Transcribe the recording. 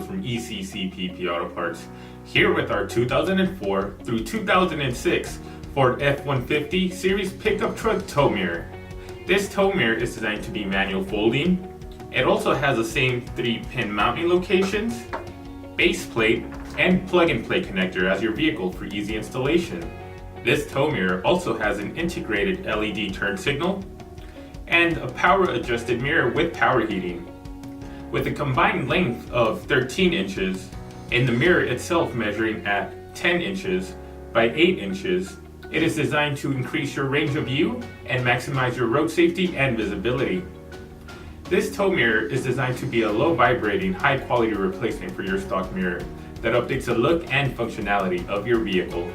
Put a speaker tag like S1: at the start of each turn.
S1: from ECCPP Auto Parts, here with our 2004 through 2006 Ford F-150 series pickup truck tow mirror. This tow mirror is designed to be manual folding. It also has the same 3-pin mounting locations, base plate, and plug-and-play connector as your vehicle for easy installation. This tow mirror also has an integrated LED turn signal and a power-adjusted mirror with power heating. With a combined length of 13 inches and the mirror itself measuring at 10 inches by 8 inches, it is designed to increase your range of view and maximize your road safety and visibility. This tow mirror is designed to be a low vibrating, high quality replacement for your stock mirror that updates the look and functionality of your vehicle.